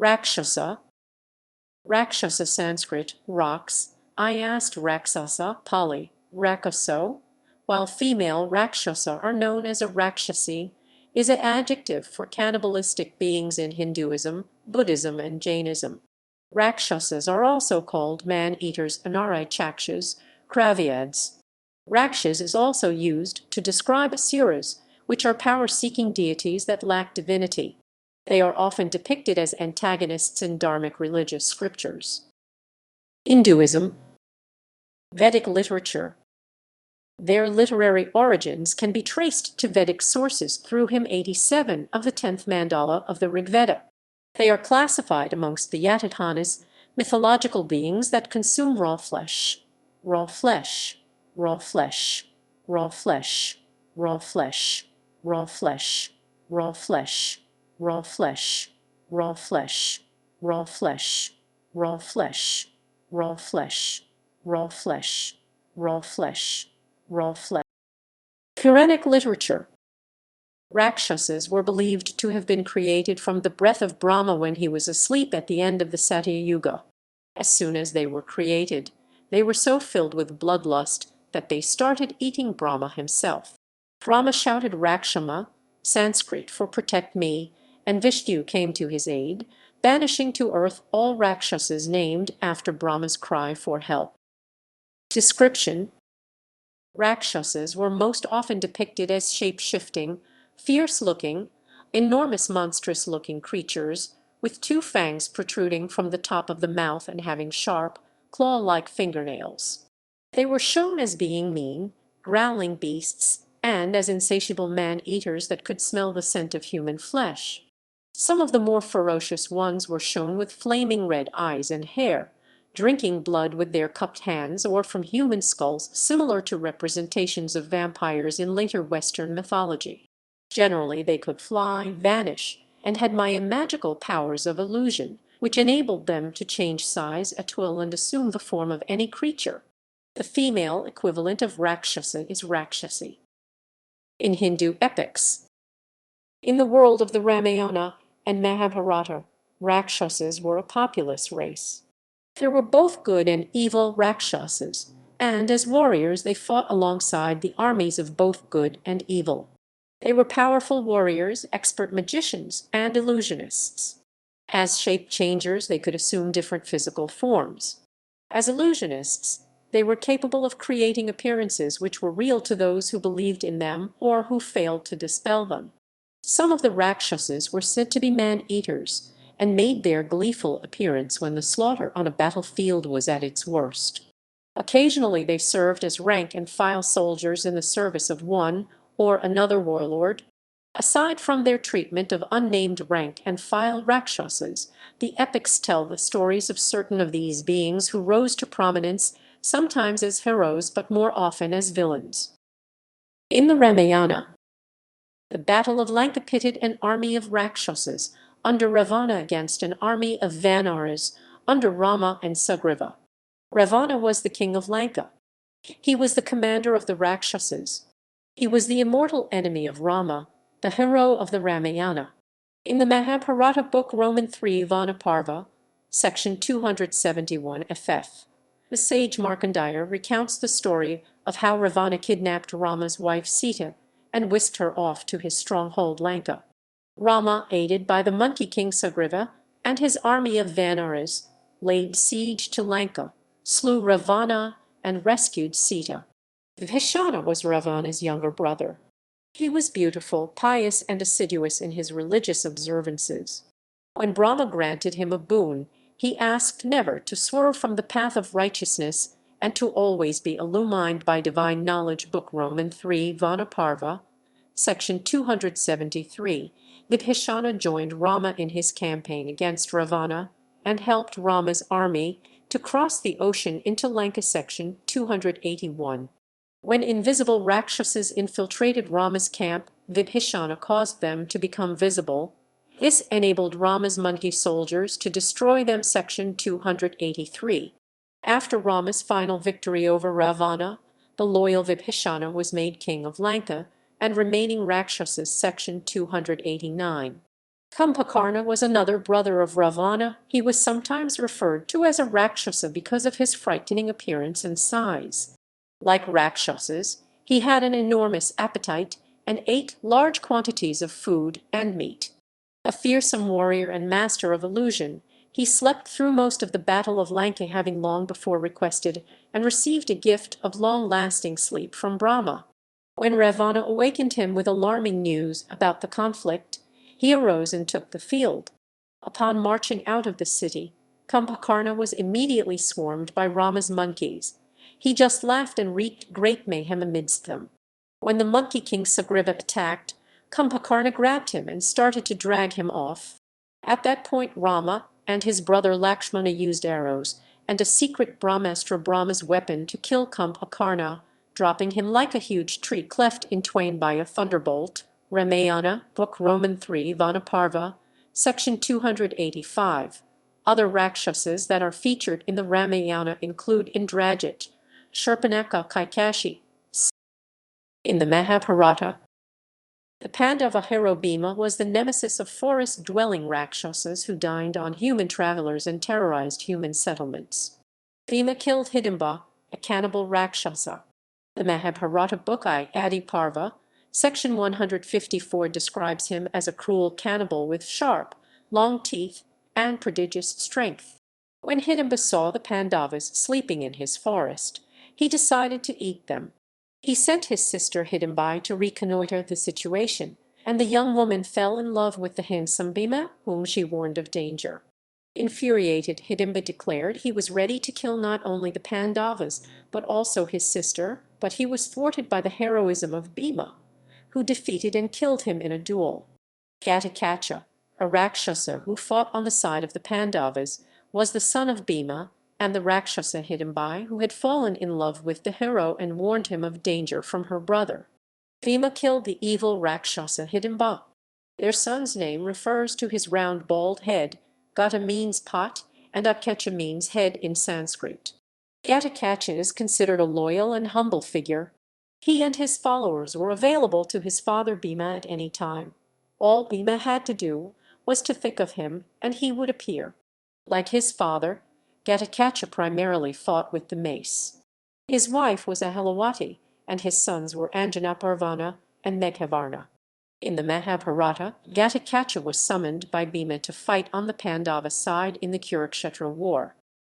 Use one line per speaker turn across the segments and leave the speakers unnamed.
Rakshasa, Rakshasa Sanskrit, raks, IAST Rakshasa, Pali, rakkhaso, while female Rakshasa are known as a Rakshasi, is an adjective for cannibalistic beings in Hinduism, Buddhism, and Jainism. Rakshasas are also called man-eaters, nri-chakshas, kravyads. Rakshas is also used to describe Asuras, which are power-seeking deities that lack divinity. They are often depicted as antagonists in Dharmic religious scriptures. Hinduism, Vedic literature. Their literary origins can be traced to Vedic sources through hymn 87 of the 10th mandala of the Rigveda. They are classified amongst the Yatadhanas, mythological beings that consume raw flesh, raw flesh, raw flesh, raw flesh, raw flesh, raw flesh, raw flesh, raw flesh, raw flesh, raw flesh, raw flesh, raw flesh, raw flesh, raw flesh, raw flesh. Puranic literature. Rakshasas were believed to have been created from the breath of Brahma when he was asleep at the end of the Satya Yuga. As soon as they were created, they were so filled with bloodlust that they started eating Brahma himself. Brahma shouted Rakshama, Sanskrit for protect me, and Vishnu came to his aid, banishing to earth all Rakshasas named after Brahma's cry for help. Description. Rakshasas were most often depicted as shape-shifting, fierce-looking, enormous monstrous-looking creatures, with two fangs protruding from the top of the mouth and having sharp, claw-like fingernails. They were shown as being mean, growling beasts, and as insatiable man-eaters that could smell the scent of human flesh. Some of the more ferocious ones were shown with flaming red eyes and hair, drinking blood with their cupped hands or from human skulls, similar to representations of vampires in later Western mythology. Generally, they could fly, vanish, and had magical powers of illusion, which enabled them to change size at will and assume the form of any creature. The female equivalent of Rakshasa is Rakshasi. In Hindu epics. In the world of the Ramayana and Mahabharata, Rakshasas were a populous race. There were both good and evil Rakshasas, and as warriors they fought alongside the armies of both good and evil. They were powerful warriors, expert magicians, and illusionists. As shape-changers, they could assume different physical forms. As illusionists, they were capable of creating appearances which were real to those who believed in them or who failed to dispel them. Some of the Rakshasas were said to be man-eaters, and made their gleeful appearance when the slaughter on a battlefield was at its worst. Occasionally they served as rank-and-file soldiers in the service of one or another warlord. Aside from their treatment of unnamed rank-and-file Rakshasas, the epics tell the stories of certain of these beings who rose to prominence, sometimes as heroes but more often as villains. In the Ramayana, the Battle of Lanka pitted an army of Rakshasas under Ravana against an army of Vanaras under Rama and Sugriva. Ravana was the king of Lanka. He was the commander of the Rakshasas. He was the immortal enemy of Rama, the hero of the Ramayana. In the Mahabharata book Roman 3 Vanaparva, section 271 ff, the sage Markandeya recounts the story of how Ravana kidnapped Rama's wife Sita and whisked her off to his stronghold Lanka. Rama, aided by the monkey king Sugriva and his army of Vanaras, laid siege to Lanka, slew Ravana, and rescued Sita. Vibhishana was Ravana's younger brother. He was beautiful, pious, and assiduous in his religious observances. When Brahma granted him a boon, he asked never to swerve from the path of righteousness and to always be illumined by divine knowledge. Book Roman 3 Vanaparva, section 273. Vibhishana joined Rama in his campaign against Ravana and helped Rama's army to cross the ocean into Lanka. Section 281. When invisible Rakshasas infiltrated Rama's camp, Vibhishana caused them to become visible. This enabled Rama's monkey soldiers to destroy them. Section 283. After Rama's final victory over Ravana, the loyal Vibhishana was made king of Lanka and remaining Rakshasas. Section 289. Kumbhakarna was another brother of Ravana. He was sometimes referred to as a Rakshasa because of his frightening appearance and size. Like Rakshasas, he had an enormous appetite and ate large quantities of food and meat. A fearsome warrior and master of illusion, he slept through most of the Battle of Lanka, having long before requested and received a gift of long-lasting sleep from Brahma. When Ravana awakened him with alarming news about the conflict, he arose and took the field. Upon marching out of the city, Kumbhakarna was immediately swarmed by Rama's monkeys. He just laughed and wreaked great mayhem amidst them. When the Monkey King Sugriva attacked, Kumbhakarna grabbed him and started to drag him off. At that point Rama and his brother Lakshmana used arrows and a secret Brahmastra, Brahma's weapon, to kill Kumbhakarna, dropping him like a huge tree cleft in twain by a thunderbolt. Ramayana, Book Roman 3, Vanaparva, Section 285. Other Rakshasas that are featured in the Ramayana include Indrajit, Shurpanakha, Kaikashi. In the Mahabharata, the Pandava hero Bhima was the nemesis of forest-dwelling Rakshasas who dined on human travelers and terrorized human settlements. Bhima killed Hidimba, a cannibal Rakshasa. The Mahabharata book Adi Parva, section 154, describes him as a cruel cannibal with sharp, long teeth and prodigious strength. When Hidimba saw the Pandavas sleeping in his forest, he decided to eat them. He sent his sister Hidimbai to reconnoiter the situation, and the young woman fell in love with the handsome Bhima, whom she warned of danger. Infuriated, Hidimba declared he was ready to kill not only the Pandavas, but also his sister, but he was thwarted by the heroism of Bhima, who defeated and killed him in a duel. Ghatotkacha, a Rakshasa who fought on the side of the Pandavas, was the son of Bhima and the Rakshasa Hidimbai, who had fallen in love with the hero and warned him of danger from her brother. Bhima killed the evil Rakshasa Hidimba. Their son's name refers to his round bald head. Gata means pot, and Akacha means head in Sanskrit. Ghatotkacha is considered a loyal and humble figure. He and his followers were available to his father Bhima at any time. All Bhima had to do was to think of him, and he would appear. Like his father, Ghatotkacha primarily fought with the mace. His wife was Ahalawati, and his sons were Anjanaparvana and Meghavarna. In the Mahabharata, Ghatotkacha was summoned by Bhima to fight on the Pandava side in the Kurukshetra war.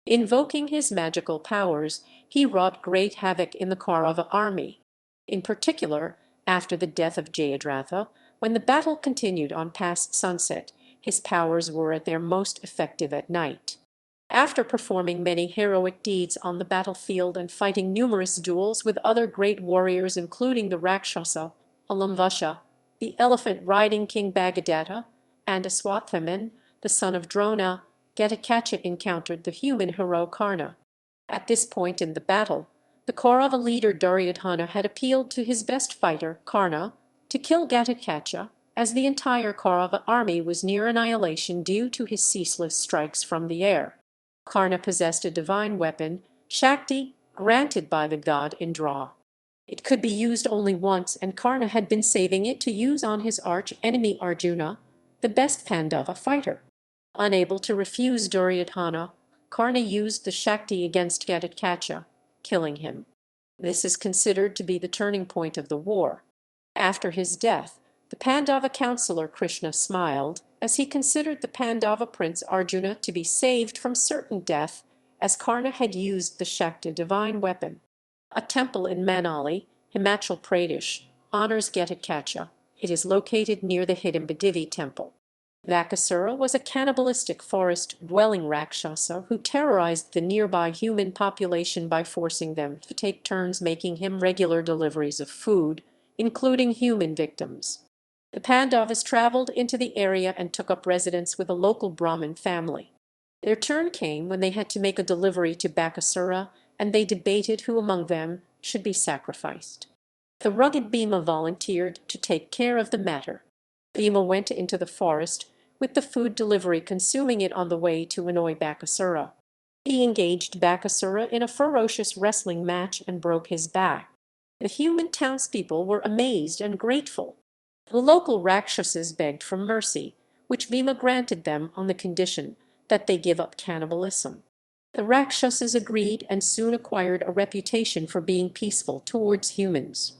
Invoking his magical powers, he wrought great havoc in the Kaurava army. In particular, after the death of Jayadratha, when the battle continued on past sunset, his powers were at their most effective at night. After performing many heroic deeds on the battlefield and fighting numerous duels with other great warriors including the Rakshasa, Alamvasha, the elephant-riding King Bhagadatta, and Aswathaman, the son of Drona, Ghatotkacha encountered the human hero Karna. At this point in the battle, the Kaurava leader Duryodhana had appealed to his best fighter, Karna, to kill Ghatotkacha, as the entire Kaurava army was near annihilation due to his ceaseless strikes from the air. Karna possessed a divine weapon, Shakti, granted by the god Indra. It could be used only once, and Karna had been saving it to use on his arch-enemy Arjuna, the best Pandava fighter. Unable to refuse Duryodhana, Karna used the Shakti against Ghatotkacha, killing him. This is considered to be the turning point of the war. After his death, the Pandava counselor Krishna smiled, as he considered the Pandava prince Arjuna to be saved from certain death, as Karna had used the Shakti divine weapon. A temple in Manali, Himachal Pradesh, honors Ghatotkacha. It is located near the Hidimba Devi temple. Rakkasura was a cannibalistic forest-dwelling Rakshasa who terrorized the nearby human population by forcing them to take turns making him regular deliveries of food, including human victims. The Pandavas traveled into the area and took up residence with a local Brahmin family. Their turn came when they had to make a delivery to Bakasura, and they debated who among them should be sacrificed. The rugged Bhima volunteered to take care of the matter. Bhima went into the forest, with the food delivery consuming it on the way to annoy Bakasura. He engaged Bakasura in a ferocious wrestling match and broke his back. The human townspeople were amazed and grateful. The local Rakshasas begged for mercy, which Bhima granted them on the condition that they give up cannibalism. The Rakshasas agreed and soon acquired a reputation for being peaceful towards humans.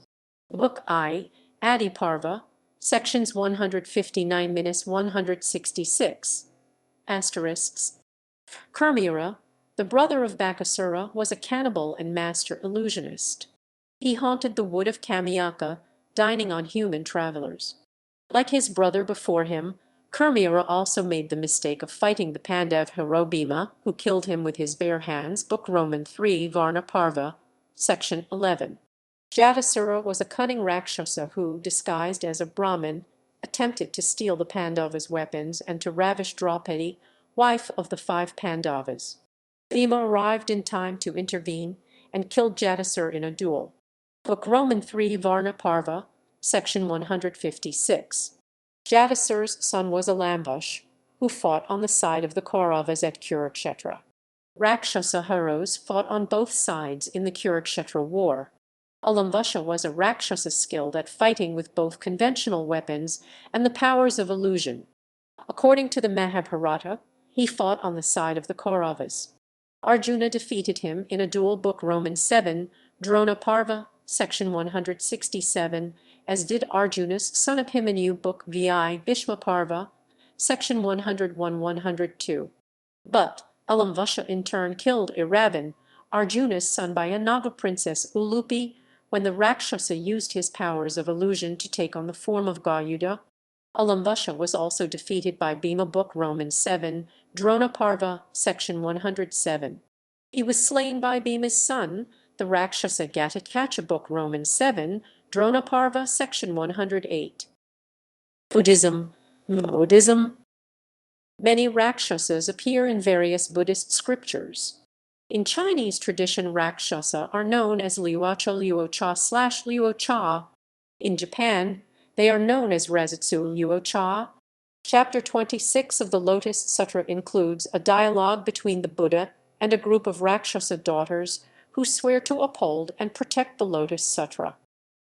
Book I, Adiparva, sections 159-166. Asterisks. Kurmira, the brother of Bakasura, was a cannibal and master illusionist. He haunted the wood of Kamyaka, dining on human travelers. Like his brother before him, Kurmira also made the mistake of fighting the Pandav hero Bhima, who killed him with his bare hands. Book Roman 3 Varna Parva, section 11. Jatasura was a cunning Rakshasa who, disguised as a Brahmin, attempted to steal the Pandavas' weapons and to ravish Draupadi, wife of the 5 Pandavas. Bhima arrived in time to intervene and killed Jatasura in a duel. Book Roman 3 Varna Parva, section 156. Jatasura's son was Alambush, who fought on the side of the Kauravas at Kurukshetra. Rakshasa heroes fought on both sides in the Kurukshetra war. Alambusha was a Rakshasa skilled at fighting with both conventional weapons and the powers of illusion. According to the Mahabharata, he fought on the side of the Kauravas. Arjuna defeated him in a duel. Book Roman 7, Drona Parva, section 167, as did Arjuna's son Abhimanyu. Book Vi Bhishma Parva, section 101-102. But Alambusha in turn killed Iravan, Arjuna's son, by a Naga princess Ulupi, when the Rakshasa used his powers of illusion to take on the form of Gayuda. Alambusha was also defeated by Bhima. Book Roman 7, Drona Parva, section 107. He was slain by Bhima's son, the Rakshasa Gatotkacha. Book Roman 7, Drona Parva, section 108. Buddhism. Many Rakshasas appear in various Buddhist scriptures. In Chinese tradition, Rakshasa are known as Liuocha/Liuocha. In Japan, they are known as Razatsu Liuocha. Chapter 26 of the Lotus Sutra includes a dialogue between the Buddha and a group of Rakshasa daughters who swear to uphold and protect the Lotus Sutra.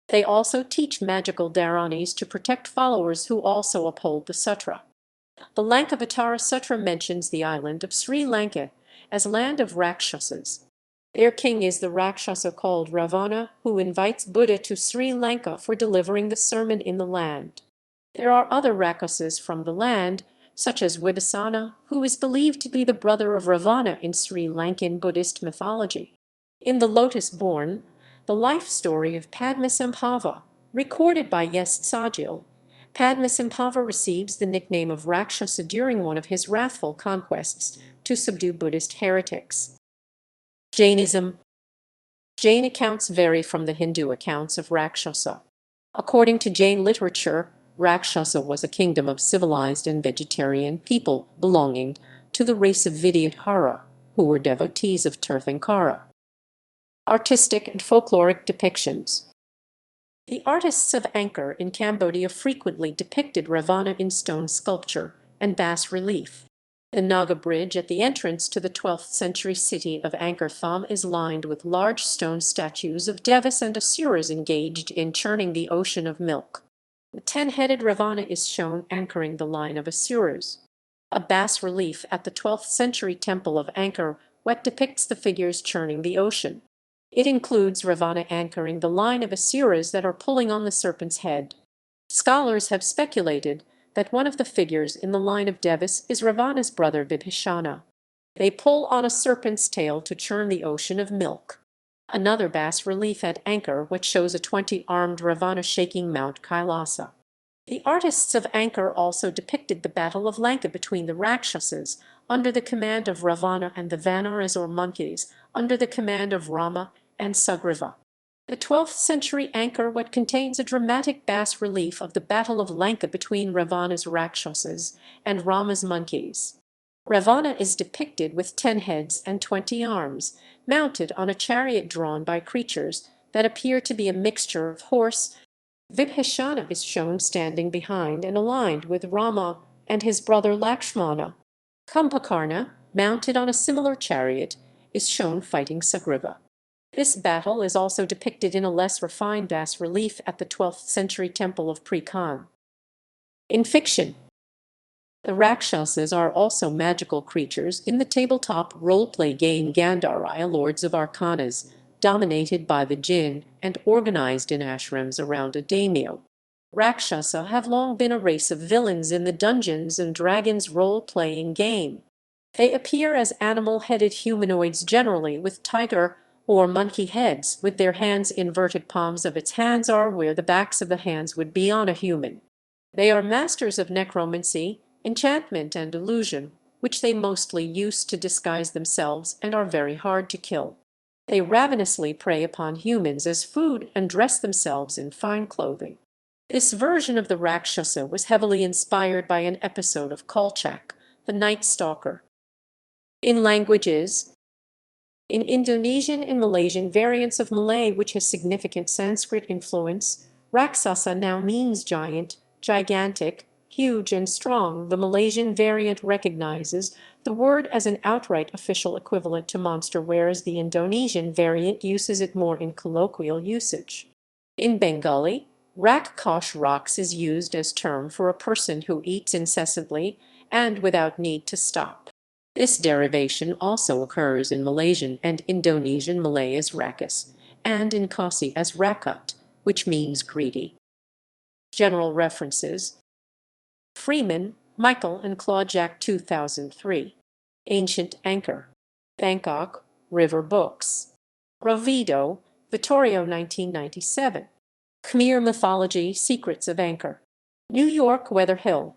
They also teach magical dharanis to protect followers who also uphold the sutra. The Lankavatara Sutra mentions the island of Sri Lanka as land of Rakshasas. Their king is the Rakshasa called Ravana, who invites Buddha to Sri Lanka for delivering the sermon in the land. There are other Rakshasas from the land, such as Vibhasana, who is believed to be the brother of Ravana in Sri Lankan Buddhist mythology. In The Lotus Born, the life story of Padmasambhava, recorded by Yest Sajil, Padmasambhava receives the nickname of Rakshasa during one of his wrathful conquests to subdue Buddhist heretics. Jainism. Jain accounts vary from the Hindu accounts of Rakshasa. According to Jain literature, Rakshasa was a kingdom of civilized and vegetarian people belonging to the race of Vidyadhara, who were devotees of Tirthankara. Artistic and folkloric depictions. The artists of Angkor in Cambodia frequently depicted Ravana in stone sculpture and bas-relief. The Naga Bridge at the entrance to the 12th century city of Angkor Thom is lined with large stone statues of Devas and Asuras engaged in churning the ocean of milk. The 10-headed Ravana is shown anchoring the line of Asuras. A bas-relief at the 12th century temple of Angkor Wat depicts the figures churning the ocean. It includes Ravana anchoring the line of Asuras that are pulling on the serpent's head. Scholars have speculated that one of the figures in the line of Devas is Ravana's brother Vibhishana. They pull on a serpent's tail to churn the ocean of milk. Another bas-relief at Angkor Wat shows a 20-armed Ravana shaking Mount Kailasa. The artists of Angkor also depicted the Battle of Lanka between the Rakshasas, under the command of Ravana, and the Vanaras or monkeys, under the command of Rama and Sugriva. The 12th century Angkor Wat contains a dramatic bas-relief of the Battle of Lanka between Ravana's Rakshasas and Rama's monkeys. Ravana is depicted with 10 heads and 20 arms, mounted on a chariot drawn by creatures that appear to be a mixture of horse. Vibhishana is shown standing behind and aligned with Rama and his brother Lakshmana. Kumbhakarna, mounted on a similar chariot, is shown fighting Sugriva. This battle is also depicted in a less refined bas-relief at the 12th century temple of Prekan. In fiction, The Rakshasas are also magical creatures in the tabletop role-play game Gandhara Lords of Arcanas, dominated by the jinn and organized in ashrams around a daimyo. Rakshasa have long been a race of villains in the Dungeons and Dragons role-playing game. They appear as animal-headed humanoids generally with tiger or monkey heads, with their hands inverted. Palms of its hands are where the backs of the hands would be on a human. They are masters of necromancy, enchantment, and illusion, which they mostly use to disguise themselves and are very hard to kill. They ravenously prey upon humans as food and dress themselves in fine clothing. This version of the Rakshasa was heavily inspired by an episode of Kolchak, the Night Stalker. In languages, in Indonesian and Malaysian variants of Malay which has significant Sanskrit influence, Rakshasa now means giant, gigantic, huge and strong. The Malaysian variant recognizes the word as an outright official equivalent to monster, whereas the Indonesian variant uses it more in colloquial usage. In Bengali, rākṣasa is used as term for a person who eats incessantly and without need to stop. This derivation also occurs in Malaysian and Indonesian Malay as rakas, and in Khasi as rakat, which means greedy. General references: Freeman, Michael and Claude Jack 2003. Ancient Anchor. Bangkok, River Books. Rovido, Vittorio 1997. Khmer Mythology, Secrets of Anchor. New York, Weather Hill.